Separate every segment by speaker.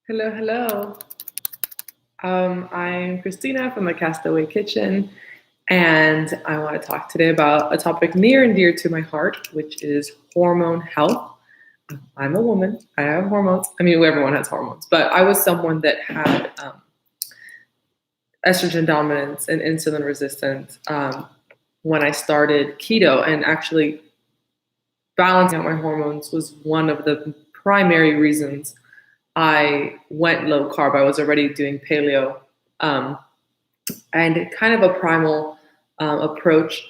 Speaker 1: Hello, hello. I'm Christina from the Castaway Kitchen, and I want to talk today about a topic near and dear to my heart, which is hormone health. I'm a woman. I have hormones. I mean, everyone has hormones, but I was someone that had estrogen dominance and insulin resistance when I started keto, and actually balancing out my hormones was one of the primary reasons I went low carb. I was already doing paleo, um, and kind of a primal approach.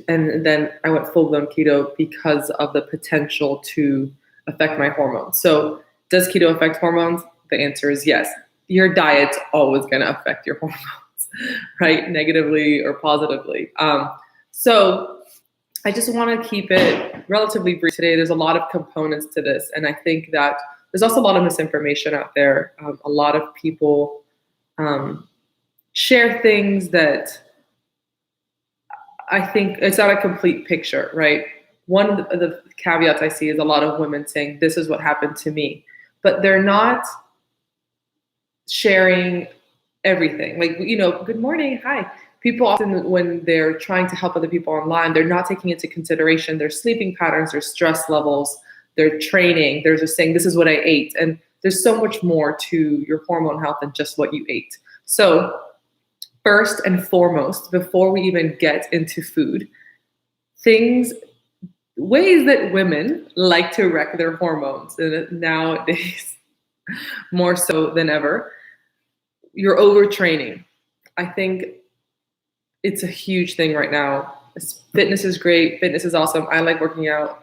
Speaker 1: And then I went full blown keto because of the potential to affect my hormones. So, does keto affect hormones? The answer is yes. Your diet's always going to affect your hormones, right? Negatively or positively. So, I just want to keep it relatively brief today. There's a lot of components to this, and I think that there's also a lot of misinformation out there. A lot of people share things that I think it's not a complete picture, right? One of the caveats I see is a lot of women saying, "This is what happened to me," but they're not sharing everything. Like, good morning, hi. People often, when they're trying to help other people online, they're not taking into consideration their sleeping patterns, their stress levels, their training. They're just saying, this is what I ate. And there's so much more to your hormone health than just what you ate. So, first and foremost, before we even get into food, ways that women like to wreck their hormones, and nowadays, more so than ever, you're overtraining. I think it's a huge thing right now. Fitness is great. Fitness is awesome. I like working out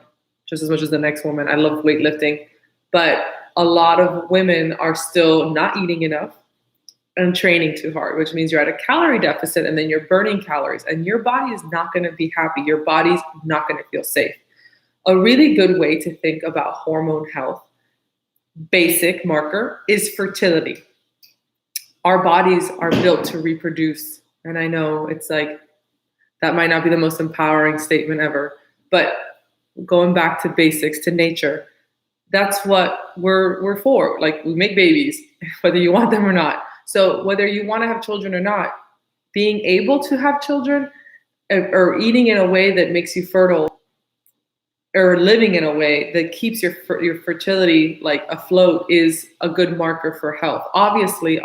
Speaker 1: just as much as the next woman. I love weightlifting. But a lot of women are still not eating enough and training too hard, which means you're at a calorie deficit and then you're burning calories. And your body is not going to be happy. Your body's not going to feel safe. A really good way to think about hormone health, basic marker, is fertility. Our bodies are built to reproduce. And I know it's like, that might not be the most empowering statement ever, but going back to basics, to nature, that's what we're for. Like, we make babies, whether you want them or not. So whether you want to have children or not, being able to have children or eating in a way that makes you fertile, or living in a way that keeps your fertility like afloat, is a good marker for health. Obviously,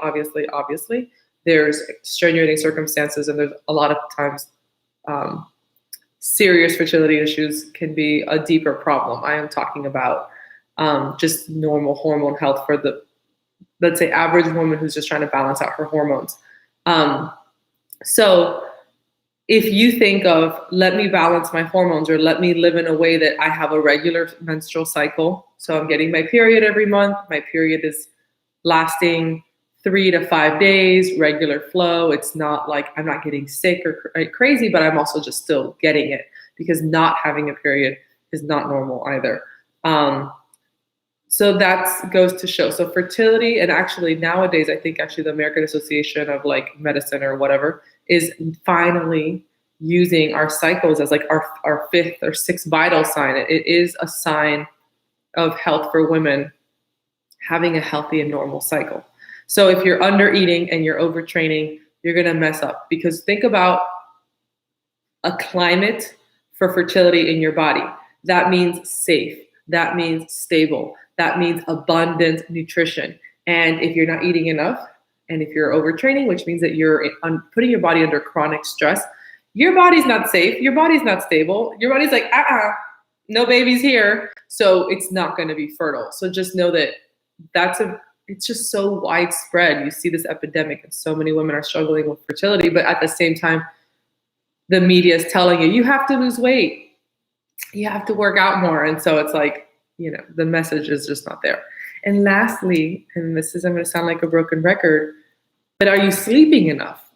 Speaker 1: there's extenuating circumstances, and there's a lot of times serious fertility issues can be a deeper problem. I am talking about just normal hormone health for the, let's say, average woman who's just trying to balance out her hormones. So if you think of, let me balance my hormones, or let me live in a way that I have a regular menstrual cycle. So I'm getting my period every month. My period is lasting 3 to 5 days, regular flow. It's not like I'm not getting sick or crazy, but I'm also just still getting it, because not having a period is not normal either. So that goes to show. So fertility, and actually nowadays, I think actually the American Association of like Medicine or whatever is finally using our cycles as like our fifth or sixth vital sign. It is a sign of health for women, having a healthy and normal cycle. So if you're under eating and you're overtraining, you're going to mess up, because think about a climate for fertility in your body. That means safe. That means stable. That means abundant nutrition. And if you're not eating enough, and if you're overtraining, which means that you're putting your body under chronic stress, your body's not safe. Your body's not stable. Your body's like, no babies here. So it's not going to be fertile. So just know that it's just so widespread. You see this epidemic, and so many women are struggling with fertility, but at the same time, the media is telling you, you have to lose weight, you have to work out more. And so it's like, the message is just not there. And lastly, and I'm going to sound like a broken record, but are you sleeping enough?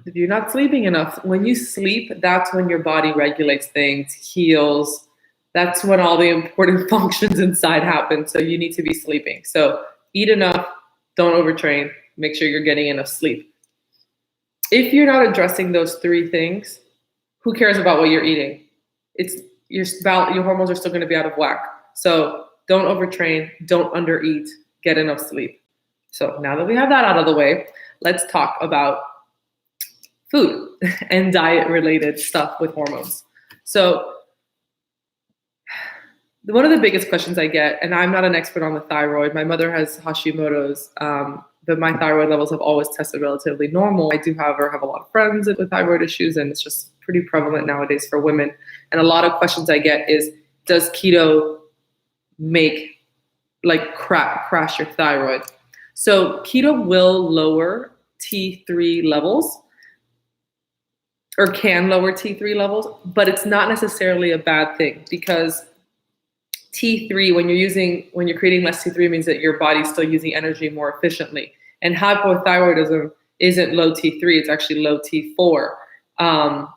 Speaker 1: If you're not sleeping enough, when you sleep, that's when your body regulates things, heals. That's when all the important functions inside happen. So you need to be sleeping. So eat enough, don't overtrain, make sure you're getting enough sleep. If you're not addressing those three things, who cares about what you're eating? Your hormones are still going to be out of whack. So don't overtrain, don't undereat, get enough sleep. So now that we have that out of the way, let's talk about food and diet related stuff with hormones. So one of the biggest questions I get, and I'm not an expert on the thyroid. My mother has Hashimoto's, but my thyroid levels have always tested relatively normal. I do, however, have a lot of friends with thyroid issues, and it's just pretty prevalent nowadays for women. And a lot of questions I get is, does keto make, like, crash your thyroid? So keto will lower T3 levels, or can lower T3 levels, but it's not necessarily a bad thing, because T3, when you're creating less T3, means that your body's still using energy more efficiently. And hypothyroidism isn't low T3, it's actually low T4.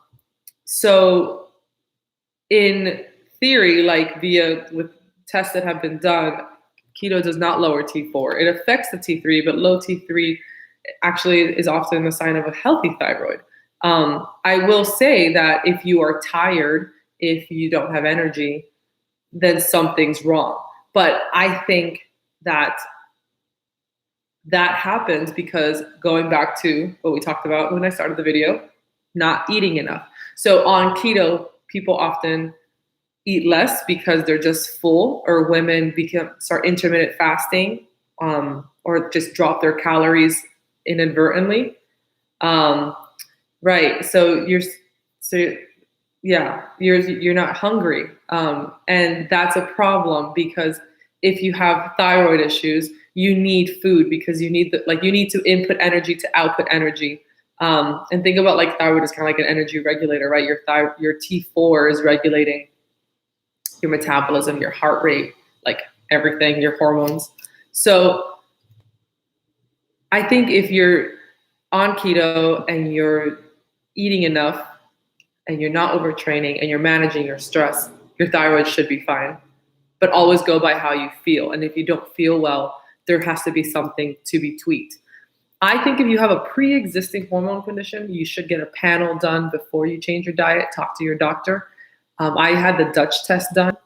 Speaker 1: So in theory, like with tests that have been done, keto does not lower T4. It affects the T3, but low T3 actually is often a sign of a healthy thyroid. I will say that if you are tired, if you don't have energy, then something's wrong. But I think that happens because, going back to what we talked about when I started the video, not eating enough. So on keto, people often eat less because they're just full, or women start intermittent fasting, or just drop their calories inadvertently. Right. So you're not hungry. And that's a problem, because if you have thyroid issues, you need food, because you need to input energy to output energy. And think about, like, thyroid is kind of like an energy regulator, right? Your T4 is regulating your metabolism, your heart rate, like everything, your hormones. So I think if you're on keto and you're eating enough and you're not overtraining and you're managing your stress, your thyroid should be fine. But always go by how you feel. And if you don't feel well, there has to be something to be tweaked. I think if you have a pre-existing hormone condition, you should get a panel done before you change your diet. Talk to your doctor. I had the Dutch test done,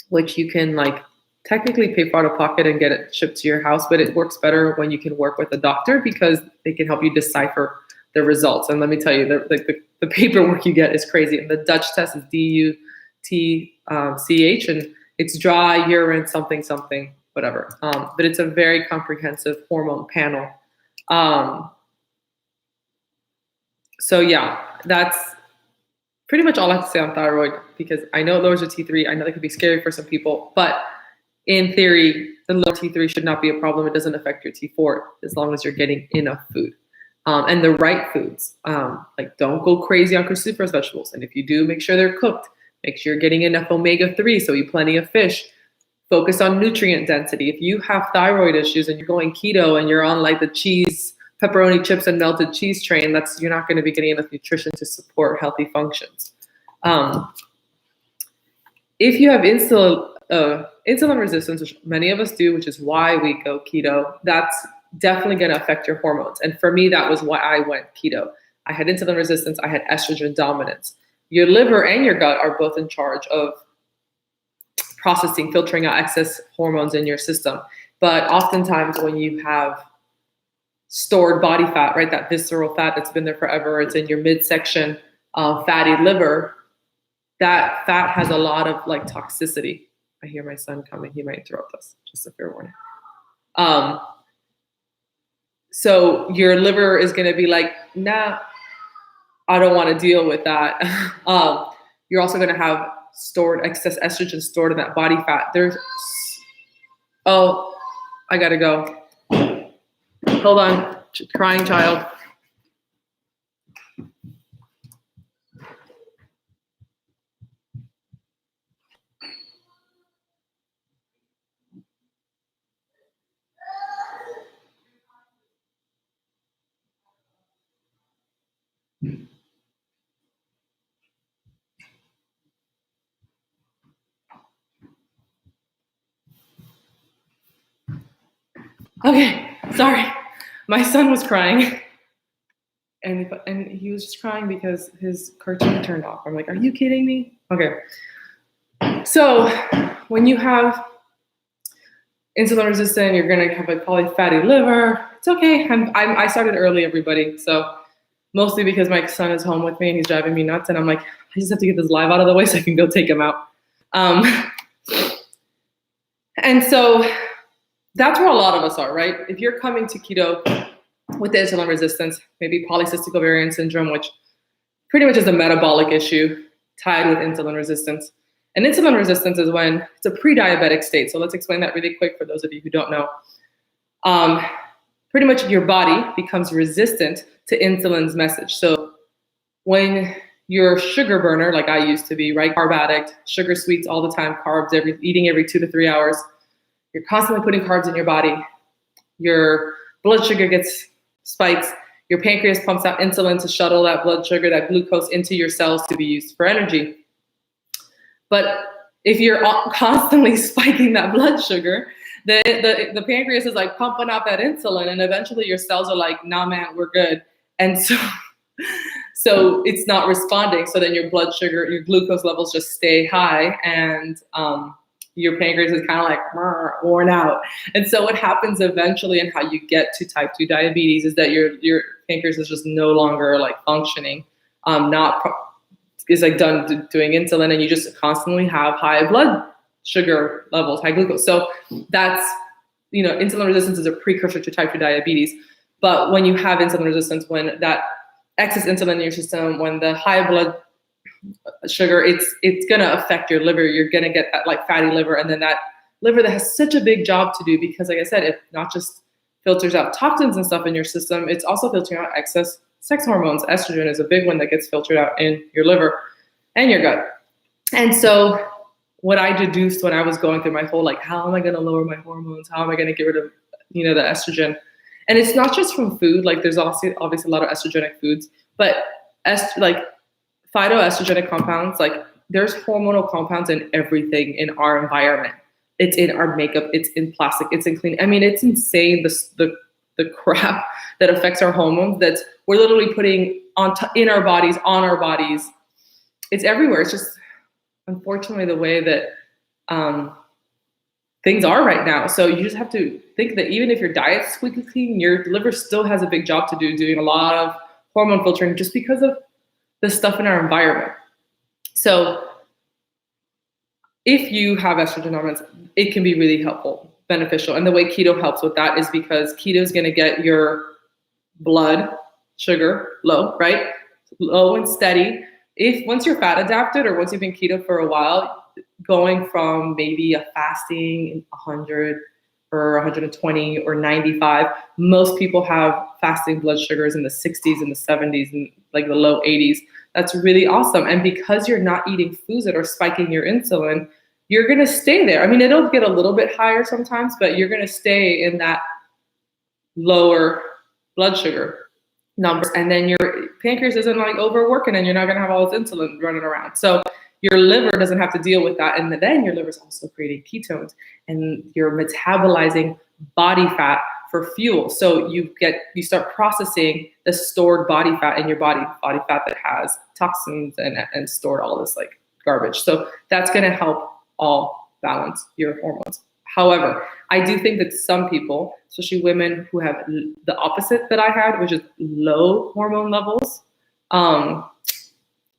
Speaker 1: which you can, like, technically pay for out of pocket and get it shipped to your house, but it works better when you can work with a doctor, because they can help you decipher the results. And let me tell you, the paperwork you get is crazy. And the Dutch test is DUTCH, and it's dry urine something, whatever. But it's a very comprehensive hormone panel. So yeah, that's pretty much all I have to say on thyroid, because I know it lowers your T3. I know that could be scary for some people, but in theory, the low T3 should not be a problem. It doesn't affect your T4 as long as you're getting enough food. And the right foods. Like, don't go crazy on cruciferous vegetables. And if you do, make sure they're cooked. Make sure you're getting enough omega-3, so eat plenty of fish. Focus on nutrient density. If you have thyroid issues and you're going keto and you're on, like, the cheese, pepperoni, chips, and melted cheese train, you're not going to be getting enough nutrition to support healthy functions. If you have insulin resistance, which many of us do, which is why we go keto, that's definitely going to affect your hormones. And for me, that was why I went keto. I had insulin resistance. I had estrogen dominance. Your liver and your gut are both in charge of processing, filtering out excess hormones in your system. But oftentimes when you have stored body fat, right, that visceral fat that's been there forever, it's in your midsection, fatty liver, that fat has a lot of, like, toxicity. I hear my son coming. He might interrupt us. Just a fair warning. So your liver is going to be like, nah, I don't want to deal with that. You're also going to have stored excess estrogen stored in that body fat. I got to go. Hold on. Crying child. Okay, sorry. My son was crying. And he was just crying because his cartoon turned off. I'm like, are you kidding me? Okay. So when you have insulin resistant, you're going to have like probably fatty liver. It's okay. I started early, everybody. So mostly because my son is home with me and he's driving me nuts. And I'm like, I just have to get this live out of the way so I can go take him out. And so that's where a lot of us are, right? If you're coming to keto with the insulin resistance, maybe polycystic ovarian syndrome, which pretty much is a metabolic issue tied with insulin resistance. And insulin resistance is when it's a pre-diabetic state. So let's explain that really quick for those of you who don't know. Pretty much your body becomes resistant to insulin's message. So when you're a sugar burner, like I used to be, right? Carb addict, sugar sweets all the time, carbs, eating every 2 to 3 hours. You're constantly putting carbs in your body. Your blood sugar gets spikes. Your pancreas pumps out insulin to shuttle that blood sugar, that glucose into your cells to be used for energy. But if you're constantly spiking that blood sugar, the pancreas is like pumping out that insulin, and eventually your cells are like, nah, man, we're good. And so it's not responding. So then your blood sugar, your glucose levels just stay high, and your pancreas is kind of like worn out. And so what happens eventually, and how you get to type 2 diabetes, is that your pancreas is just no longer like functioning, is like done doing insulin, and you just constantly have high blood sugar levels, high glucose. So that's, insulin resistance is a precursor to type 2 diabetes. But when you have insulin resistance, when that excess insulin in your system, when the high blood sugar, it's going to affect your liver. You're going to get that like fatty liver, and then that liver that has such a big job to do, because like I said, it not just filters out toxins and stuff in your system, it's also filtering out excess sex hormones. Estrogen is a big one that gets filtered out in your liver and your gut. And so what I deduced when I was going through my whole, like, how am I going to lower my hormones? How am I going to get rid of, the estrogen? And it's not just from food. Like, there's also obviously a lot of estrogenic foods, but like phytoestrogenic compounds, like there's hormonal compounds in everything in our environment. It's in our makeup, it's in plastic, it's in cleaning. I mean, it's insane, the crap that affects our hormones that we're literally putting in our bodies, on our bodies. It's everywhere. It's just unfortunately the way that things are right now. So you just have to think that even if your diet's squeaky clean, your liver still has a big job to do, doing a lot of hormone filtering just because of the stuff in our environment. So if you have estrogen dominance, it can be really helpful, beneficial. And the way keto helps with that is because keto is going to get your blood sugar low, right? Low and steady. Once you're fat adapted, or once you've been keto for a while, going from maybe a fasting 100 or 120 or 95, most people have fasting blood sugars in the 60s and the 70s and like the low 80s. That's really awesome. And because you're not eating foods that are spiking your insulin, you're going to stay there. I mean, it'll get a little bit higher sometimes, but you're going to stay in that lower blood sugar numbers. And then your pancreas isn't like overworking, and you're not going to have all this insulin running around. So your liver doesn't have to deal with that. And then your liver is also creating ketones, and you're metabolizing body fat for fuel. So you start processing the stored body fat in your body fat that has toxins and stored all this like garbage. So that's going to help all balance your hormones. However, I do think that some people, especially women who have the opposite that I had, which is low hormone levels,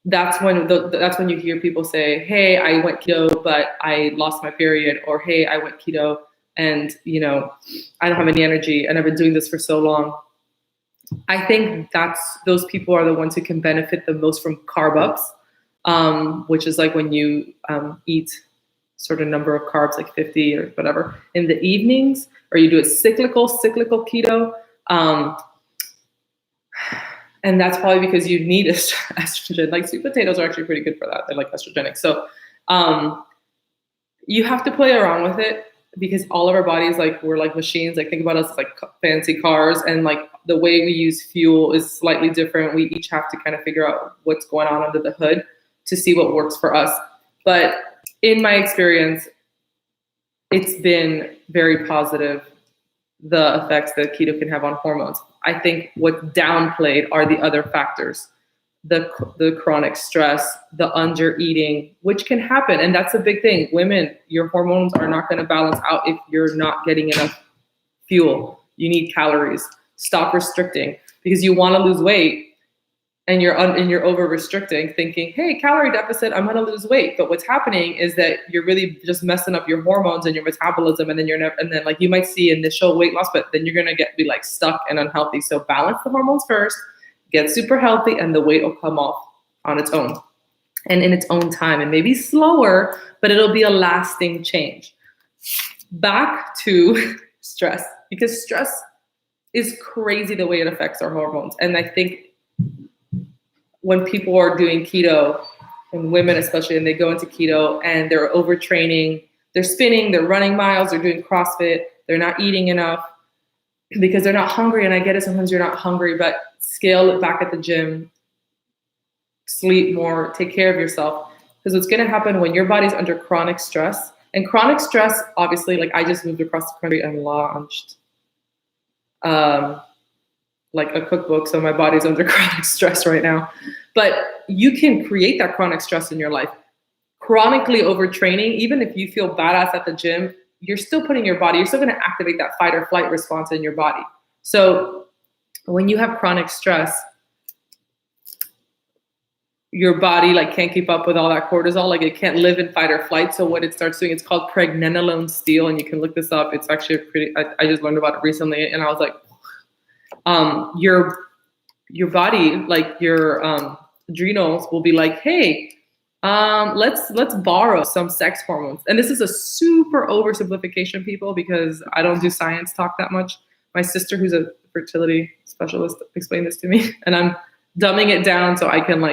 Speaker 1: that's when you hear people say, hey, I went keto, but I lost my period, or hey, I went keto and, I don't have any energy and I've been doing this for so long. I think those people are the ones who can benefit the most from carb ups, which is like when you eat certain number of carbs, like 50 or whatever, in the evenings, or you do a cyclical keto. And that's probably because you need estrogen. Like sweet potatoes are actually pretty good for that. They're like estrogenic. So you have to play around with it, because all of our bodies, like we're like machines. Like think about us as like fancy cars, and like the way we use fuel is slightly different. We each have to kind of figure out what's going on under the hood to see what works for us. But in my experience, it's been very positive, the effects that keto can have on hormones. I think what's downplayed are the other factors. the chronic stress, the under eating, which can happen. And that's a big thing. Women, your hormones are not going to balance out if you're not getting enough fuel. You need calories. Stop restricting because you want to lose weight and you're over restricting, thinking, hey, calorie deficit, I'm going to lose weight. But what's happening is that you're really just messing up your hormones and your metabolism. And then like you might see initial weight loss, but then you're going to be like stuck and unhealthy. So balance the hormones first, get super healthy, and the weight will come off on its own and in its own time, and maybe slower, but it'll be a lasting change. Back to stress, because stress is crazy the way it affects our hormones. And I think when people are doing keto, and women especially, and they go into keto and they're overtraining, they're spinning, they're running miles, they're doing CrossFit, they're not eating enough because they're not hungry. And I get it, sometimes you're not hungry, but scale it back at the gym, sleep more, take care of yourself. Because what's going to happen when your body's under chronic stress, and chronic stress, obviously, like I just moved across the country and launched like a cookbook. So my body's under chronic stress right now, but you can create that chronic stress in your life. Chronically overtraining, even if you feel badass at the gym, you're still putting your body, you're still going to activate that fight or flight response in your body. So when you have chronic stress, your body like can't keep up with all that cortisol, like it can't live in fight or flight. So what it starts doing, it's called pregnenolone steal, and you can look this up. It's actually I just learned about it recently, and I was like, your body, like your adrenals will be like, hey, let's borrow some sex hormones. And this is a super oversimplification, people, because I don't do science talk that much. My sister, who's a fertility specialist, explained this to me, and I'm dumbing it down so I can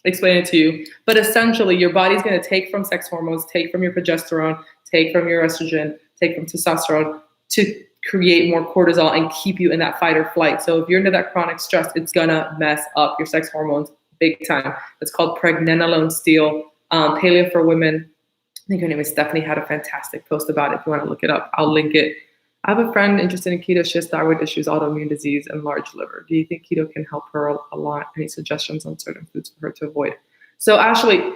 Speaker 1: explain it to you. But essentially, your body's going to take from sex hormones, take from your progesterone, take from your estrogen, take from testosterone to create more cortisol and keep you in that fight or flight. So if you're into that chronic stress, it's gonna mess up your sex hormones big time. It's called pregnenolone steal. Paleo for Women, I think her name is Stephanie, had a fantastic post about it. If you want to look it up, I'll link it. I have a friend interested in keto. She has thyroid issues, autoimmune disease, and large liver. Do you think keto can help her a lot? Any suggestions on certain foods for her to avoid? So Ashley,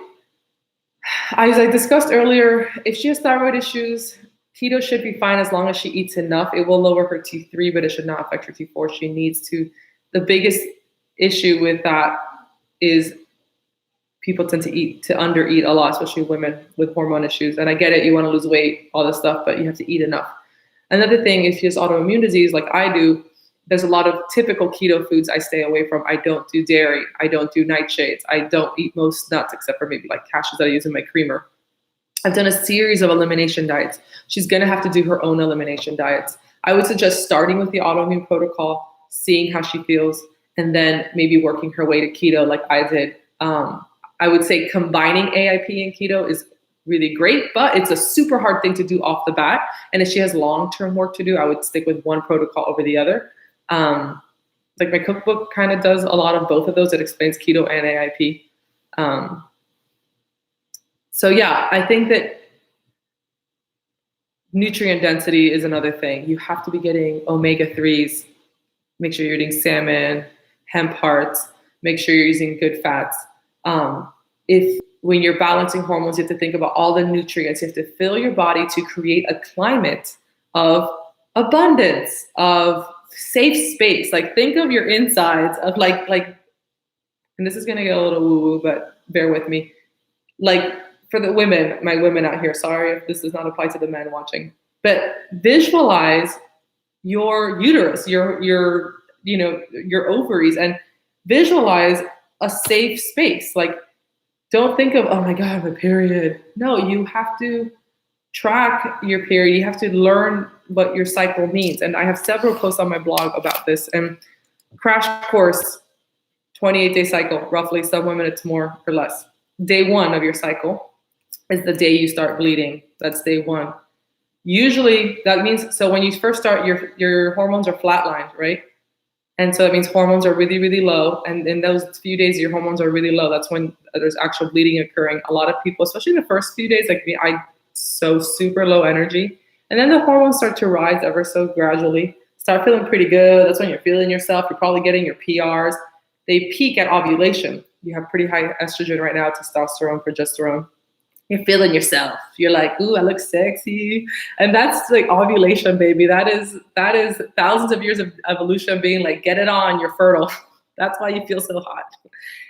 Speaker 1: as I discussed earlier, if she has thyroid issues, keto should be fine as long as she eats enough. It will lower her T3, but it should not affect her T4. She needs to. The biggest issue with that is people tend to undereat a lot, especially women with hormone issues. And I get it, you want to lose weight, all this stuff, but you have to eat enough. Another thing, if she has autoimmune disease like I do, there's a lot of typical keto foods I stay away from. I don't do dairy. I don't do nightshades. I don't eat most nuts except for maybe like cashews that I use in my creamer. I've done a series of elimination diets. She's going to have to do her own elimination diets. I would suggest starting with the autoimmune protocol, seeing how she feels, and then maybe working her way to keto like I did. I would say combining AIP and keto is really great, but it's a super hard thing to do off the bat. And if she has long-term work to do, I would stick with one protocol over the other. Like my cookbook kind of does a lot of both of those. It explains keto and AIP. So yeah, I think that nutrient density is another thing. You have to be getting omega-3s. Make sure you're eating salmon, hemp hearts. Make sure you're using good fats. When you're balancing hormones, you have to think about all the nutrients. You have to fill your body to create a climate of abundance, of safe space. Like think of your insides of like, and this is gonna get a little woo-woo, but bear with me. Like for the women, my women out here, sorry if this does not apply to the men watching, but visualize your uterus, your ovaries, and visualize a safe space. Like, don't think of, oh my God, my period. No, you have to track your period. You have to learn what your cycle means. And I have several posts on my blog about this. And crash course, 28-day cycle, roughly. Some women it's more or less. Day one of your cycle is the day you start bleeding. That's day one. Usually that means, so when you first start, your hormones are flatlined, right? And so that means hormones are really, really low. And in those few days, your hormones are really low. That's when there's actual bleeding occurring. A lot of people, especially in the first few days, like me, so super low energy. And then the hormones start to rise ever so gradually. Start feeling pretty good. That's when you're feeling yourself. You're probably getting your PRs. they peak at ovulation. You have pretty high estrogen right now, testosterone, progesterone. You're feeling yourself. You're like, ooh, I look sexy. And that's like ovulation, baby. That is thousands of years of evolution being like, get it on, you're fertile. That's why you feel so hot.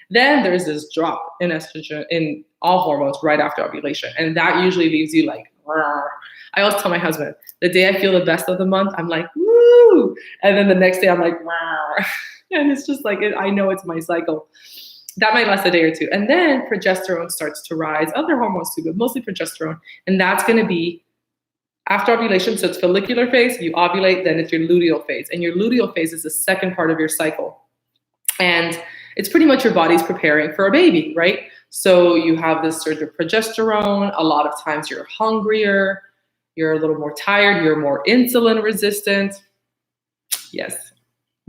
Speaker 1: Then there's this drop in estrogen, in all hormones right after ovulation. And that usually leaves you like, "Rrr." I always tell my husband, the day I feel the best of the month, I'm like, woo. And then the next day I'm like, "Rrr." And it's just like, I know it's my cycle. That might last a day or two. And then progesterone starts to rise, other hormones too, but mostly progesterone. And that's going to be after ovulation. So it's follicular phase, you ovulate, then it's your luteal phase. And your luteal phase is the second part of your cycle. And it's pretty much your body's preparing for a baby, right? So you have this surge of progesterone. A lot of times you're hungrier, you're a little more tired, you're more insulin resistant. Yes.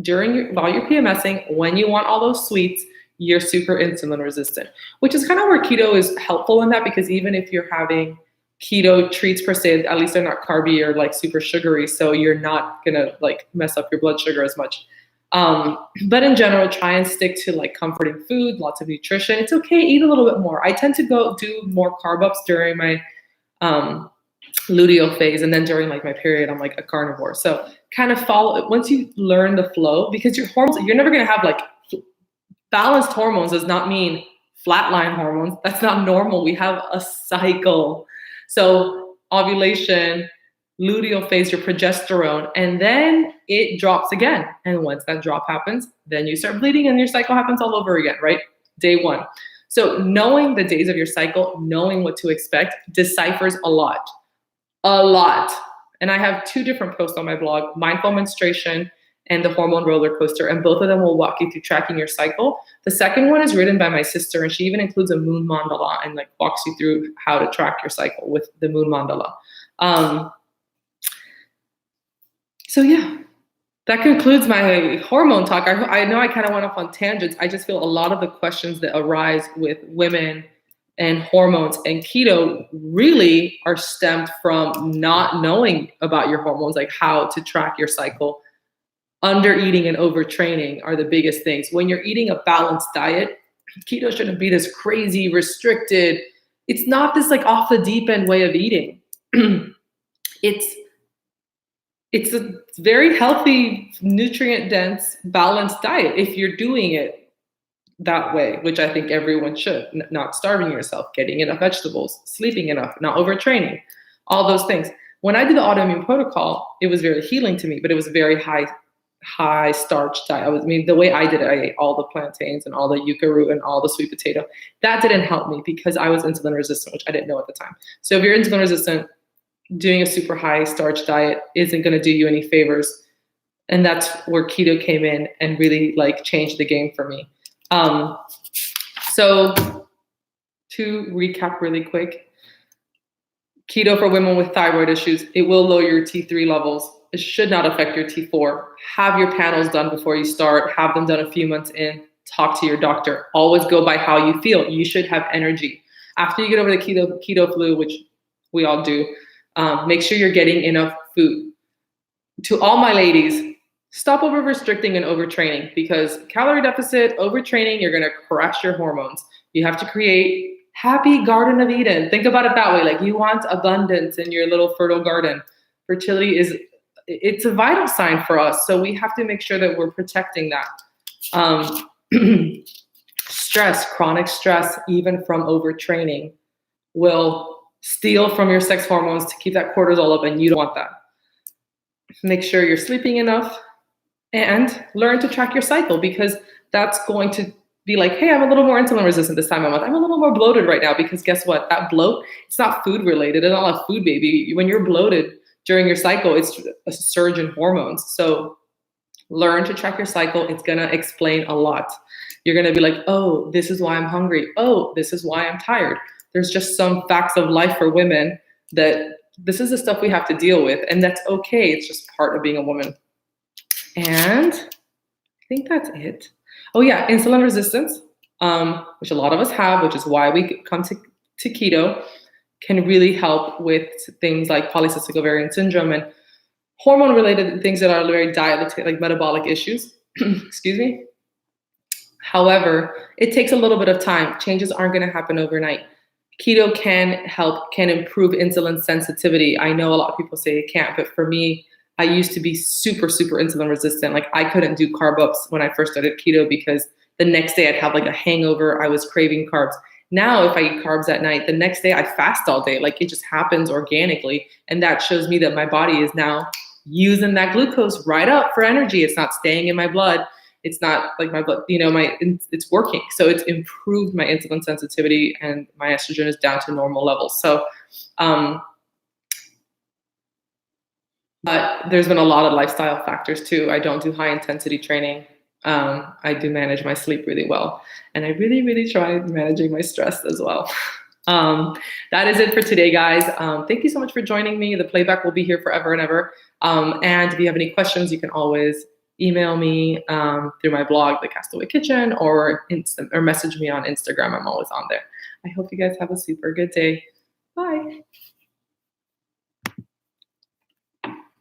Speaker 1: While you're PMSing, when you want all those sweets, you're super insulin resistant, which is kind of where keto is helpful in that, because even if you're having keto treats per se, at least they're not carby or like super sugary, so you're not gonna like mess up your blood sugar as much. But in general, try and stick to like comforting food, lots of nutrition. It's okay, eat a little bit more. I tend to go do more carb ups during my luteal phase, and then during like my period, I'm like a carnivore. So kind of follow it once you learn the flow, because your hormones, you're never gonna have like balanced hormones. Does not mean flatline hormones. That's not normal. We have a cycle. So ovulation, luteal phase, your progesterone, and then it drops again. And once that drop happens, then you start bleeding and your cycle happens all over again, right? Day one. So knowing the days of your cycle, knowing what to expect, deciphers a lot. And I have 2 different posts on my blog, Mindful Menstruation and the Hormone Roller Coaster, and both of them will walk you through tracking your cycle. The second one is written by my sister, and she even includes a moon mandala and like walks you through how to track your cycle with the moon mandala. So yeah, that concludes my hormone talk. I know I kind of went off on tangents. I just feel a lot of the questions that arise with women and hormones and keto really are stemmed from not knowing about your hormones, like how to track your cycle. Under eating and overtraining are the biggest things. When you're eating a balanced diet, keto shouldn't be this crazy restricted. It's not this like off the deep end way of eating. It's a very healthy, nutrient dense, balanced diet if you're doing it that way, which I think everyone should. Not starving yourself, getting enough vegetables, sleeping enough, not overtraining, all those things. When I did the autoimmune protocol, it was very healing to me, but it was very high starch diet. The way I did it, I ate all the plantains and all the yucca root and all the sweet potato. That didn't help me because I was insulin resistant, which I didn't know at the time. So if you're insulin resistant, doing a super high starch diet isn't going to do you any favors. And that's where keto came in and really like changed the game for me. So to recap really quick, keto for women with thyroid issues, it will lower your T3 levels. It should not affect your T4. Have your panels done before you start. Have them done a few months in. Talk to your doctor. Always go by how you feel. You should have energy. After you get over the keto flu, which we all do, make sure you're getting enough food. To all my ladies, stop over restricting and overtraining, because calorie deficit, overtraining, you're going to crash your hormones. You have to create happy Garden of Eden. Think about it that way. Like you want abundance in your little fertile garden. Fertility it's a vital sign for us. So we have to make sure that we're protecting that. Stress, chronic stress, even from overtraining, will steal from your sex hormones to keep that cortisol up, and you don't want that. Make sure you're sleeping enough and learn to track your cycle, because that's going to be like, hey, I'm a little more insulin resistant this time of month. I'm a little more bloated right now, because guess what? That bloat, it's not food related. It's not a food baby. When you're bloated during your cycle, it's a surge in hormones. So learn to track your cycle. It's going to explain a lot. You're going to be like, oh, this is why I'm hungry. Oh, this is why I'm tired. There's just some facts of life for women that this is the stuff we have to deal with. And that's okay. It's just part of being a woman. And I think that's it. Oh yeah, insulin resistance, which a lot of us have, which is why we come to keto, can really help with things like polycystic ovarian syndrome and hormone-related things that are very diet, like metabolic issues. Excuse me. However, it takes a little bit of time. Changes aren't going to happen overnight. Keto can improve insulin sensitivity. I know a lot of people say it can't, but for me, I used to be super, super insulin resistant. Like I couldn't do carb ups when I first started keto because the next day I'd have like a hangover. I was craving carbs. Now, if I eat carbs at night, the next day I fast all day. Like it just happens organically. And that shows me that my body is now using that glucose right up for energy. It's not staying in my blood. It's not like my blood, it's working. So it's improved my insulin sensitivity and my estrogen is down to normal levels. So, but there's been a lot of lifestyle factors too. I don't do high intensity training. I do manage my sleep really well. And I really, really try managing my stress as well. That is it for today, guys. Thank you so much for joining me. The playback will be here forever and ever. And if you have any questions, you can always email me through my blog, The Castaway Kitchen, or message me on Instagram. I'm always on there. I hope you guys have a super good day. Bye.